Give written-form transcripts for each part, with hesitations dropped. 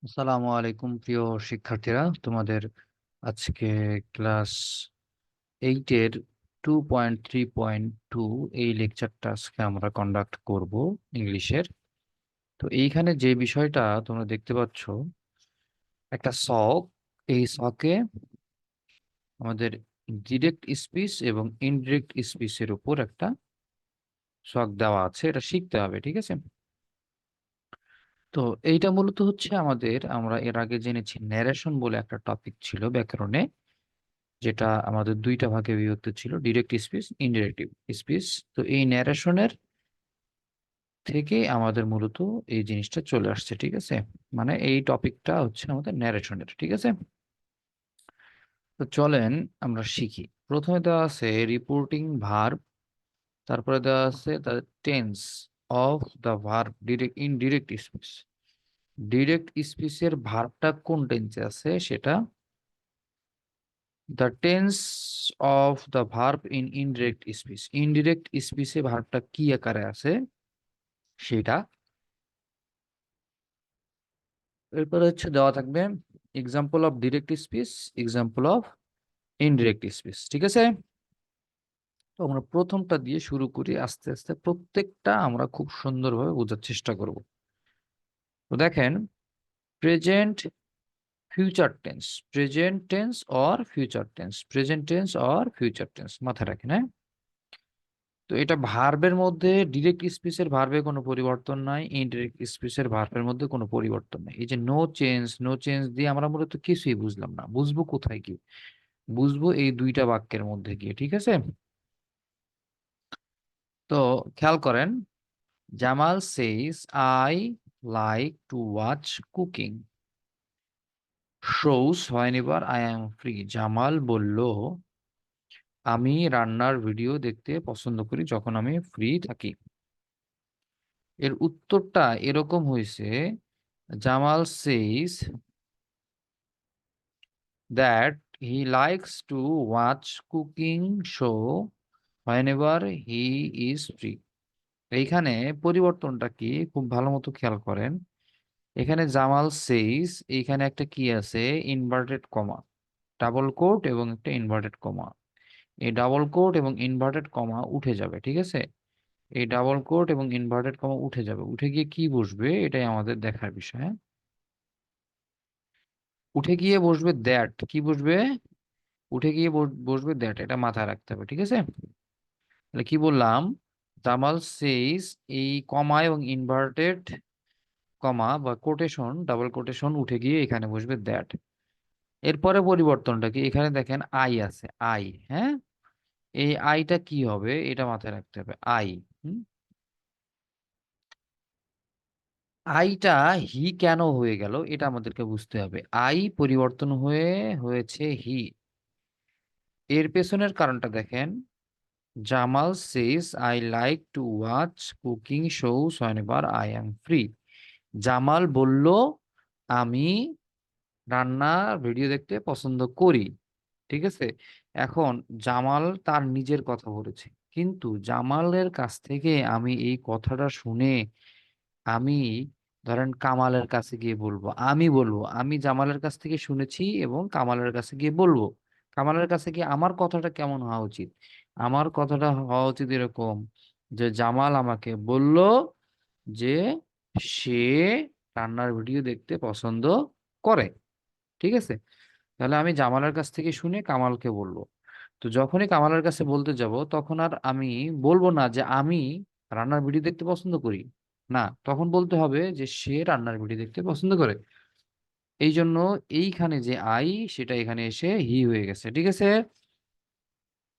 আসসালামু আলাইকুম প্রিয় শিক্ষার্থীরা, তোমাদের আজকে ক্লাস 8-এর 2.3.2 এই লেকচারটা আজকে আমরা কন্ডাক্ট করব ইংলিশের। তো এইখানে যে বিষয়টা তোমরা দেখতে পাচ্ছ, একটা শখ। এই শখে আমাদের ডিরেক্ট স্পিচ এবং ইনডিরেক্ট স্পিচের উপর একটা শখ দেওয়া আছে, এটা শিখতে হবে, ঠিক আছে? তো এইটা মূলত হচ্ছে আমরা এর আগে জেনেছি ন্যারেশন বলে একটা টপিক ছিল ব্যাকরণে, যেটা আমাদের দুইটা ভাগে বিভক্ত ছিল, ডিরেক্ট স্পিচ, ইনডিরেক্ট স্পিচ। তো এই ন্যারেশনের থেকে আমাদের মূলত এই জিনিসটা চলে আসছে, ঠিক আছে? মানে এই টপিকটা হচ্ছে আমাদের ন্যারেশনের, ঠিক আছে? তো চলেন আমরা শিখি। প্রথমে দেওয়া আছে রিপোর্টিং ভার্ব, তারপরে দেওয়া আছে the tense of the verb direct speech. Direct স্পিচের ভার্বটা কোন টেন্সে আছে সেটা, the tense of the verb in indirect speech. Indirect স্পিচে ভার্বটা কি আকারে আছে সেটা। এরপরে হচ্ছে দেওয়া থাকবে example of direct speech, example of indirect speech, ঠিক আছে? তো আমরা প্রথমটা দিয়ে শুরু করি, আস্তে আস্তে প্রত্যেকটা আমরা খুব সুন্দরভাবে বোঝার চেষ্টা করব। তো দেখেন, present future tense, present tense or future tense, present tense or future tense মাথায় রাখেন, হ্যাঁ? তো এটা ভার্বের মধ্যে ডিরেক্ট স্পিচের ভার্বে কোনো পরিবর্তন নাই, ইনডিরেক্ট স্পিচের ভার্বের মধ্যে কোনো পরিবর্তন নাই। এই যে নো চেঞ্জ, নো চেঞ্জ দিয়ে আমরা মূলত কিছুই বুঝলাম না, বুঝবো কোথায় কি? বুঝবো এই দুইটা বাক্যের মধ্যে গিয়ে, ঠিক আছে? তো খেয়াল করেন, Jamal says I like to watch cooking shows whenever I am free. Jamal বলল, আমি রান্নার ভিডিও দেখতে পছন্দ করি যখন আমি ফ্রি থাকি। এর উত্তরটা এরকম হয়েছে, Jamal says that he likes to watch cooking show হোয়েনেভার he is free. এইখানে পরিবর্তনটা কি খুব ভালো মতো খেয়াল করেন। এখানে জামাল সেইস, এইখানে একটা কি আছে, ইনভার্টেড কমা, ডাবল কোট এবং একটা ইনভার্টেড কমা। এই ডাবল কোট এবং ইনভার্টেড কমা উঠে যাবে, ঠিক আছে? এই ডাবল কোট এবং ইনভার্টেড কমা উঠে যাবে, উঠে গিয়ে কি বসবে এটাই আমাদের দেখার বিষয়, হ্যাঁ? উঠে গিয়ে বসবে দ্যাট, কি বসবে? উঠে গিয়ে বসবে দ্যাট, এটা মাথায় রাখতে হবে, ঠিক আছে? তাহলে কি বললাম, জামাল সেইস, এই কমা এবং ইনভার্টেড কমা বা কোটেশন, ডাবল কোটেশন উঠে গিয়ে এখানে বসবে দ্যাট। এরপরে পরিবর্তনটা কি, এখানে দেখেন আই আছে, আই, হ্যাঁ? এই আইটা কি হবে এটা মাথায় রাখতে হবে, আই। আইটা হি কেন হয়ে গেল এটা আমাদেরকে বুঝতে হবে। আই পরিবর্তন হয়ে হয়েছে হি, এর পেছনের কারণটা দেখেন। Jamal says I like to watch cooking shows whenever I am free. Jamal বলল, আমি রান্না ভিডিও দেখতে পছন্দ করি, ঠিক আছে? এখন জামাল তার নিজের কথা বলেছে, কিন্তু জামালের কাছ থেকে আমি এই কথাটা শুনে আমি, ধরেন কামালের কাছে গিয়ে বলবো, আমি বলবো আমি জামালের কাছ থেকে শুনেছি এবং কামালের কাছে গিয়ে বলবো। কামালের কাছে গিয়ে আমার কথাটা কেমন হওয়া উচিত? আমার কথাটা হওয়া উচিত এরকম, যে জামাল আমাকে বলল যে সে রান্নার ভিডিও দেখতে পছন্দ করে, ঠিক আছে? তাহলে আমি জামালের কাছ থেকে শুনে কামালকে বলবো। তো যখনই কামালের কাছে বলতে যাব, তখন আর আমি বলবো না যে আমি রান্নার ভিডিও দেখতে পছন্দ করি, না, তখন বলতে হবে যে সে রান্নার ভিডিও দেখতে পছন্দ করে। এই জন্য এইখানে যে আই, সেটা এখানে এসে হি হয়ে গেছে, ঠিক আছে?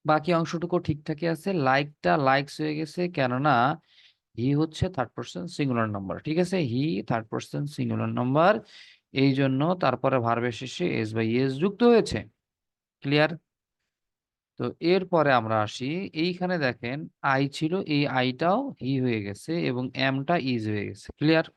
বাকি অংশটুকু ঠিকঠাকই আছে, লাইকটা লাইকস হয়ে গেছে, কেননা হি হচ্ছে থার্ড পারসন সিঙ্গুলার নাম্বার, ঠিক আছে? He third person singular number, এই জন্য তারপরে ভার্বের শেষে এস বাই এস যুক্ত হয়েছে। ক্লিয়ার? তো এরপরে আমরা আসি, এইখানে দেখেন আই ছিল, এই আইটাও হি হয়ে গেছে এবং এমটা ইজ হয়ে গেছে। ক্লিয়ার?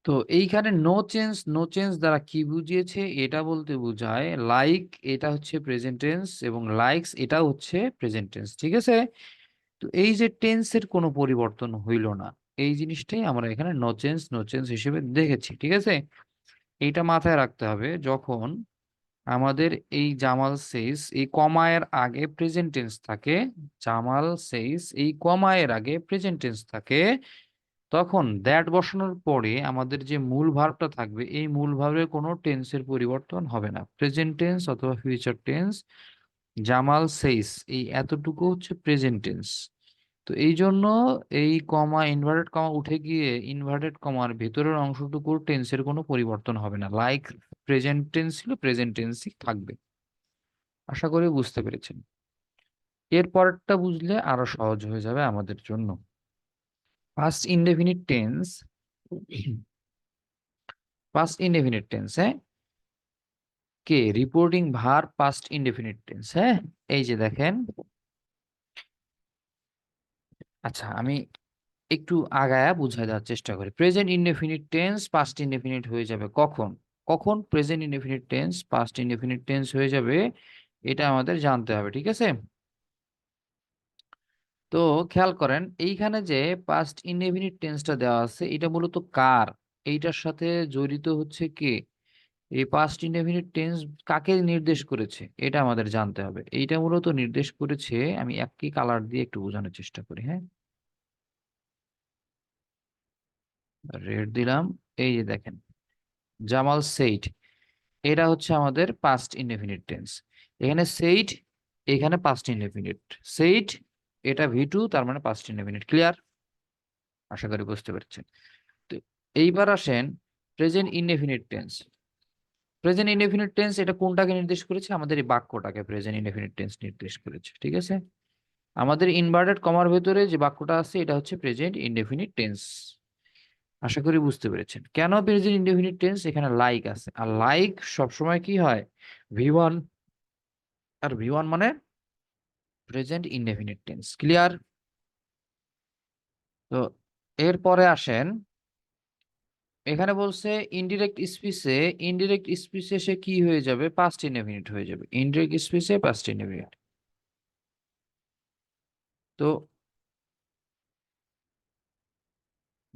তো এইখানে নো চেঞ্জ, নো চেঞ্জ দ্বারা কি বুঝিয়েছে, এটা বলতে বোঝায় লাইক, এটা হচ্ছে প্রেজেন্ট টেন্স, এবং লাইকস এটাও হচ্ছে প্রেজেন্ট টেন্স, ঠিক আছে? তো এই যে টেন্সের কোনো পরিবর্তন হইল না, এই জিনিসটাই আমরা এখানে নো চেঞ্জ হিসেবে দেখেছি, ঠিক আছে? এইটা মাথায় রাখতে হবে যখন আমাদের এই জামাল সেইস এই কমা এর আগে প্রেজেন্ট টেন্স থাকে, জামাল সেইস এই কমা এর আগে প্রেজেন্ট টেন্স থাকে, তখন দ্যাট বসানোর পরে আমাদের যে মূল ভার্বটা থাকবে এই মূল ভার্বের কোনো টেন্সের পরিবর্তন হবে না। প্রেজেন্ট টেন্স অথবা ফিউচার টেন্স, জামাল সেইস এই এতটুকু হচ্ছে প্রেজেন্ট টেন্স। তো এই জন্য এই কমা ইনভার্টেড কমা উঠে গিয়ে ইনভার্টেড কমার ভেতরের অংশটুকুর টেন্সের কোনো পরিবর্তন হবে না, লাইক প্রেজেন্ট টেন্স ছিল প্রেজেন্ট টেন্সই থাকবে। আশা করি বুঝতে পেরেছেন। এর পরেরটা বুঝলে আরো সহজ হয়ে যাবে আমাদের জন্য। Past indefinite tense, past indefinite tense, হ্যাঁ, কে reporting verb past indefinite tense, হ্যাঁ। এই যে দেখেন, আচ্ছা আমি একটু আগায়া বুঝাই দেওয়ার চেষ্টা করি। Present indefinite tense past indefinite হয়ে যাবে কখন? কখন present indefinite tense past indefinite tense হয়ে যাবে, এটা আমাদের জানতে হবে, ঠিক আছে? তো খেয়াল করেন এইখানে যে পাস্ট ইনডেফিনিট টেন্সটা দেওয়া আছে এটা মূলত কার, এইটার সাথে জড়িত হচ্ছে কে, এই পাস্ট ইনডেফিনিট টেন্স কাকে নির্দেশ করেছে এটা আমাদের জানতে হবে। এইটা মূলত নির্দেশ করেছে, আমি একই কালার দিয়ে একটু বোঝানোর চেষ্টা করি, হ্যাঁ। রেড দিলাম। এই যে দেখেন, জামাল সেইড, এটা হচ্ছে আমাদের পাস্ট ইনডেফিনিট টেন্স। এখানে সেইড, এখানে পাস্ট ইনডেফিনিট। সেইড এটা ভি টু, তার মানে পাস্ট ইনডেফিনিট। ক্লিয়ার? আশা করি বুঝতে পেরেছেন। তো এইবার আসেন present indefinite tense. Present indefinite tense এটা কোনটাকে নির্দেশ করেছে? আমাদের এই বাক্যটাকে প্রেজেন্ট ইনডেফিনিট টেন্স নির্দেশ করেছে, ঠিক আছে? আমাদের ইনভার্টেড কমার ভেতরে যে বাক্যটা আছে এটা হচ্ছে প্রেজেন্ট ইনডেফিনিট টেন্স। আশা করি বুঝতে পেরেছেন কেন প্রেজেন্ট ইনডেফিনিট টেন্স, এখানে লাইক আছে, আর লাইক সবসময় কি হয়? ভি ওয়ান, আর ভি ওয়ান মানে প্রেজেন্ট ইনডেফিনিট টেন্স। ক্লিয়ার? তো এরপরে আসেন, এখানে বলছে ইনডিরেক্ট স্পিচে, ইনডিরেক্ট স্পিচে সে কি হয়ে যাবে? পাস্ট ইনডেফিনিট হয়ে যাবে। ইনডিরেক্ট স্পিচে পাস্ট ইনডেফিনিট। তো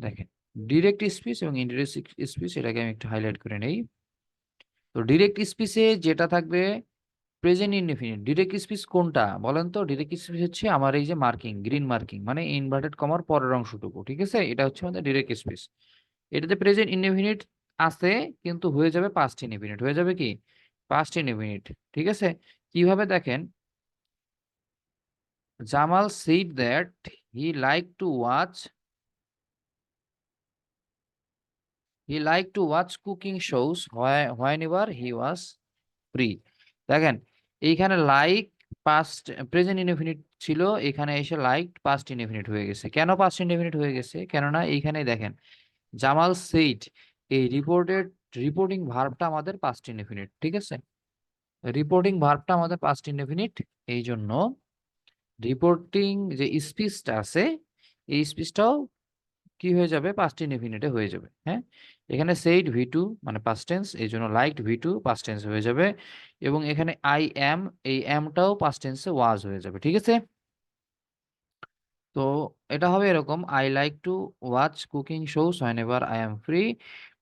দেখেন, ডিরেক্ট স্পিচ এবং ইনডিরেক্ট স্পিচ এটাকে আমি একটু হাইলাইট করে নেই। তো ডিরেক্ট স্পিচে যেটা থাকবে প্রেজেন্ট ইনডেফিনিট। ডিরেক্ট স্পিচ কোনটা বলেন তো? ডিরেক্ট স্পিচ হচ্ছে আমার এই যে মার্কিং, গ্রিন মার্কিং মানে ইনভার্টেড কমার পরের অংশটুকু, ঠিক আছে? এটা হচ্ছে আমাদের ডিরেক্ট স্পিচ। এটাতে প্রেজেন্ট ইনডেফিনিট আছে কিন্তু হয়ে যাবে পাস্ট ইনডেফিনিট, হয়ে যাবে কি পাস্ট ইনডেফিনিট, ঠিক আছে? কিভাবে দেখেন, Jamal said that he liked to watch, he liked to watch cooking shows whenever he was free। দেখেন এইখানে লাইক পাস্ট প্রেজেন্ট ইনডেফিনিট ছিল, এখানে এসে লাইক পাস্ট ইনডেফিনিট হয়ে গেছে। কেন পাস্ট ইনডেফিনিট হয়ে গেছে? কেননা এইখানে দেখেন জামাল সেইড এই রিপোর্টিং ভার্বটা আমাদের পাস্ট ইনডেফিনিট, ঠিক আছে? রিপোর্টিং ভার্বটা আমাদের পাস্ট ইনডেফিনিট, এই জন্য রিপোর্টিং যে স্পিচটা আছে এই স্পিচটাও কি হয়ে যাবে? পাস্ট ইনডেফিনিটে হয়ে যাবে, হ্যাঁ। এখানে সেইড ভি টু মানে পাস্ট টেন্স, এই জন্য liked V two past tense হয়ে যাবে, এবং এখানে আই এম এই এমটাও পাস্ট টেন্সে ওয়াজ হয়ে যাবে, ঠিক আছে? তো এটা হবে এরকম, I like to watch cooking shows whenever I am free,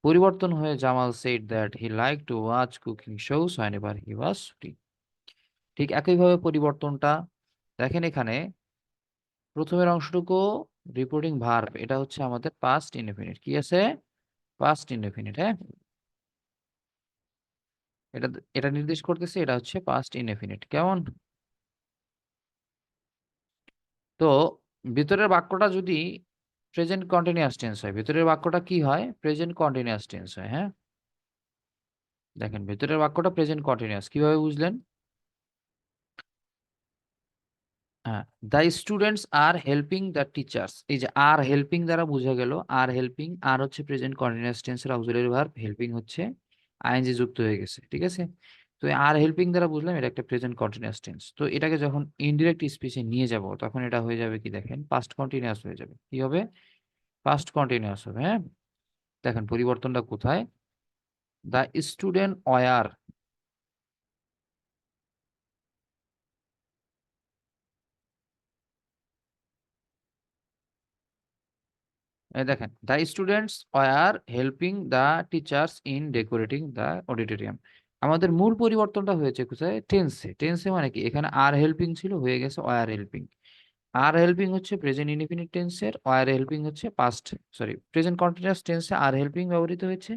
পরিবর্তন হয়ে Jamal said that he like to watch cooking shows whenever he was free. ঠিক একইভাবে পরিবর্তনটা দেখেন, এখানে প্রথমের অংশটুকু রিপোর্টিং ভার্ব, এটা হচ্ছে আমাদের পাস্ট ইনডেফিনিট। কি আছে? পাস্ট ইনডেফিনিট, হ্যাঁ। এটা এটা নির্দেশ করতেছে এটা হচ্ছে পাস্ট ইনডেফিনিট। কেমন? তো ভিতরের বাক্যটা যদি প্রেজেন্ট কন্টিনিউয়াস টেন্স হয়, ভিতরের বাক্যটা কি হয়? প্রেজেন্ট কন্টিনিউয়াস টেন্স হয়, হ্যাঁ। দেখেন ভিতরের বাক্যটা প্রেজেন্ট কন্টিনিউয়াস কিভাবে বুঝলেন? হ্যাঁ, the students are helping the teachers, এই যে আর হেল্পিং দ্বারা বোঝা গেল, আর হেল্পিং, আর হচ্ছে প্রেজেন্ট কন্টিনিউয়াস টেন্সের অক্সিলারি ভার্ব, হেল্পিং হচ্ছে আইএনজি যুক্ত হয়ে গেছে, ঠিক আছে? তো আর হেল্পিং দ্বারা বুঝলাম এটা একটা প্রেজেন্ট কন্টিনিউয়াস টেন্স। তো এটাকে যখন ইনডিরেক্ট স্পিচে নিয়ে যাব তখন এটা হয়ে যাবে কি দেখেন, পাস্ট কন্টিনিউয়াস হয়ে যাবে। কি হবে? পাস্ট কন্টিনিউয়াস হবে, হ্যাঁ। দেখেন পরিবর্তনটা কোথায়? দ্য স্টুডেন্ট ওয়ার, এই দেখেন, the students were helping the teachers in decorating the auditorium. আমাদের মূল পরিবর্তনটা হয়েছে কোথায়? টেন্সে। টেন্সে মানে কি? এখানে আর হেল্পিং ছিল, হয়ে গেছে ওয়ার হেল্পিং। আর হেল্পিং হচ্ছে প্রেজেন্ট ইনডিফিনিট টেন্সের, ওয়ার হেল্পিং হচ্ছে পাস্ট, সরি প্রেজেন্ট কন্টিনিউয়াস টেন্সে আর হেল্পিং ব্যবহৃত হয়েছে,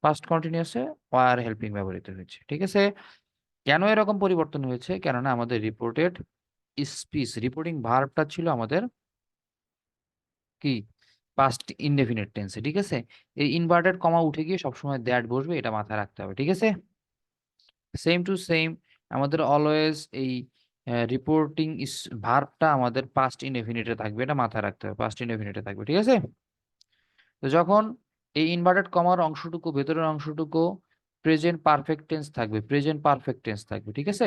পাস্ট কন্টিনিউয়াসে ওয়ার হেল্পিং ব্যবহৃত হয়েছে। ঠিক আছে? কেন এরকম পরিবর্তন হয়েছে? কেননা আমাদের রিপোর্টেড স্পিচ, রিপোর্টিং ভার্বটা ছিল আমাদের কি? পাস্ট ইনডেফিনিট টেন্সে। ঠিক আছে? এই ইনভার্টেড কমা উঠে গিয়ে সবসময় দ্যাট বসবে, এটা মাথায় রাখতে হবে। ঠিক আছে? সেম টু সেম আমাদের অলওয়েজ এই রিপোর্টিং ভার্বটা আমাদের পাস্ট ইনডেফিনিটে থাকবে, এটা মাথায় রাখতে হবে, পাস্ট ইনডেফিনিটে থাকবে। ঠিক আছে? তো যখন এই ইনভার্টেড কমার অংশটুকু, ভেতরের অংশটুকু প্রেজেন্ট পারফেক্ট টেন্স থাকবে, প্রেজেন্ট পারফেক্ট টেন্স থাকবে। ঠিক আছে?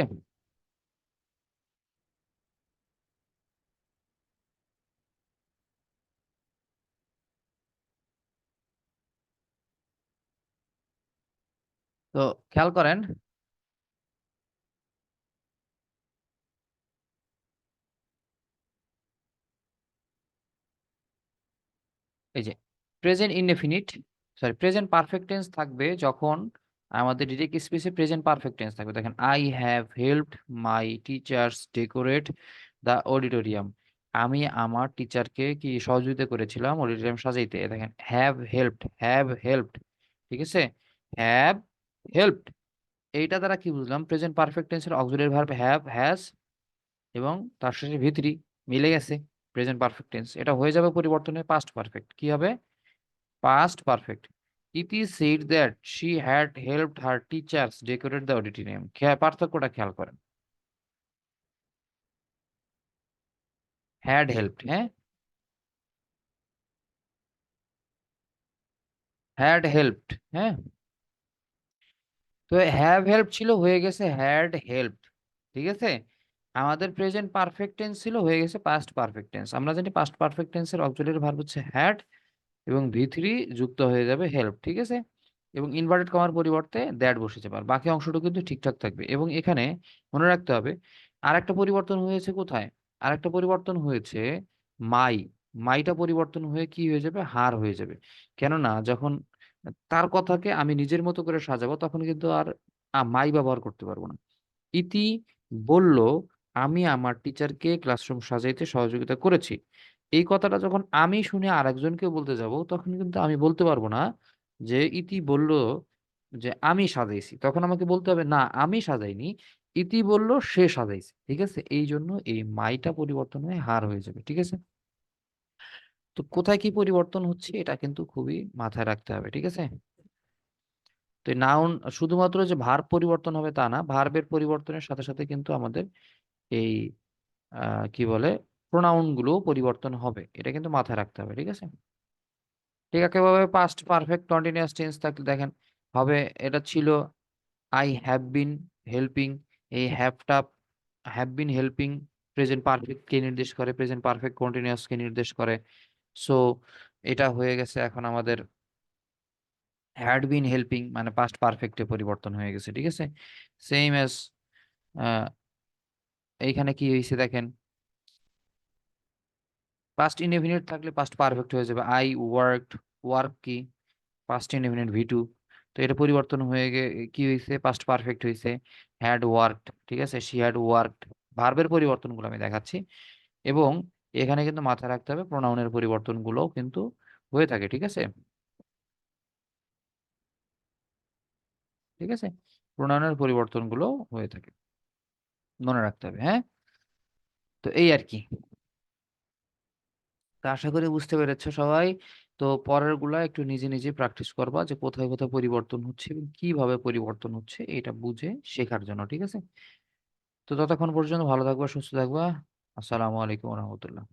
তো খেয়াল করেন, এই যে present indefinite, sorry present perfect tense থাকবে যখন আমাদের ডিরেক্ট স্পেসে প্রেজেন্ট পারফেক্ট টেন্স থাকবে। দেখেন, I have helped my teachers decorate the auditorium. আমি আমার টিচারকে কি সহযোগিতা করেছিলাম অডিটোরিয়াম সাজাইতে। দেখেন, হ্যাভ হেল্পড, হ্যাভ হেল্পড। ঠিক আছে? হ্যাভ হেল্পড, এইটা দ্বারা কি বুঝলাম? প্রেজেন্ট পারফেক্ট টেন্সের অক্সিলারি ভার্ব হ্যাভ, হ্যাজ এবং তার শেষে ভিতরি মিলে গেছে, প্রেজেন্ট পারফেক্ট টেন্স। এটা হয়ে যাবে পরিবর্তনে পাস্ট পারফেক্ট। কি হবে? Past perfect. ইতি said that she had helped her teachers decorate the auditorium. পার্থক্যটা খেয়াল করেন। had helped, হ্যাঁ? had helped, হ্যাঁ? তো have helped ছিল, হয়ে গেছে had helped। ঠিক আছে? আমাদের প্রেজেন্ট পারফেক্ট টেন্স ছিল, হয়ে গেছে পাস্ট পারফেক্ট টেন্স। আমরা জানি পাস্ট পারফেক্ট টেন্সের অক্সিলারি ভার্ব হচ্ছে had এবং ভি3 যুক্ত হয়ে যাবে হেল্প। ঠিক আছে? এবং ইনভার্টেড কমার পরিবর্তে দ্যাট বসে যাবে। আর বাকি অংশটুকু কিন্তু ঠিকঠাক থাকবে। এবং এখানে মনে রাখতে হবে আরেকটা পরিবর্তন হয়েছে কোথায়? আরেকটা পরিবর্তন হয়েছে মাই। মাইটা পরিবর্তন হয়ে কি হয়ে যাবে? হার হয়ে যাবে। কেননা যখন তার কথাকে আমি নিজের মতো করে সাজাবো তখন কিন্তু আর মাই ব্যবহার করতে পারবো না। ইতি বলল, আমি আমার টিচারকে ক্লাসরুম সাজাইতে সহযোগিতা করেছি। এই কথাটা যখন আমি শুনে আরেকজনকে বলতে যাব, তখন কিন্তু আমি বলতে পারবো না যে ইতি বলল যে আমি সাজাইছি। তখন আমাকে বলতে হবে না আমি সাজাইনি। ইতি বলল সে সাজাইছে। ঠিক আছে? এইজন্য এই মাইটা পরিবর্তন হয়ে হার হয়ে যাবে। ঠিক আছে? তো কোথায় কি পরিবর্তন হচ্ছে এটা কিন্তু খুবই মাথায় রাখতে হবে। ঠিক আছে? তো নাউন শুধুমাত্র যে ভার্ব পরিবর্তন হবে তা না। ভার্বের পরিবর্তনের সাথে, সাথে কিন্তু আমাদের এই আ কি বলে? প্রোনাউন গুলোও পরিবর্তন হবে। এটা কিন্তু মাথায় রাখতে হবে। ঠিক আছে? ঠিক একইভাবে পাস্ট পারফেক্ট কন্টিনিউয়াস টেন্স থাকলে দেখেন হবে, এটা ছিল I have been helping। এই have been helping present perfect কে নির্দেশ করে, প্রেজেন্ট পারফেক্ট কন্টিনিউয়াস কে নির্দেশ করে। সো এটা হয়ে গেছে এখন আমাদের had been helping মানে পাস্ট পারফেক্ট এ পরিবর্তন হয়ে গেছে। ঠিক আছে? সেইম এস আ এইখানে কি হইছে দেখেন, পাস্ট ইনডেফিনিট থাকলে পাস্ট পারফেক্ট হয়ে যাবে। I worked, ওয়ার্ক কি? Past indefinite ভি2। তো এটা পরিবর্তন হয়ে কি হইছে? পাস্ট পারফেক্ট হইছে। Had worked. ঠিক আছে? She had worked. ভার্বের পরিবর্তনগুলো আমি দেখাচ্ছি। এবং এখানে কিন্তু মাথায় রাখতে হবে প্রোনাউনের পরিবর্তনগুলোও কিন্তু হয়ে থাকে। ঠিক আছে? ঠিক আছে? প্রোনাউনের পরিবর্তনগুলোও হয়ে থাকে। মনে রাখতে হবে। হ্যাঁ? তো এই আরকি। তো আশা করি বুঝতে পেরেছো সবাই। তো পরেরগুলা একটু নিজে, নিজে প্র্যাকটিস করবা যে কোথায়, কোথায় পরিবর্তন হচ্ছে এবং কিভাবে পরিবর্তন হচ্ছে এটা বুঝে শেখার জন্য। ঠিক আছে? তো ততক্ষণ পর্যন্ত ভালো থাকবা, সুস্থ থাকবা। আসসালামু আলাইকুম ওয়া রাহমাতুল্লাহ।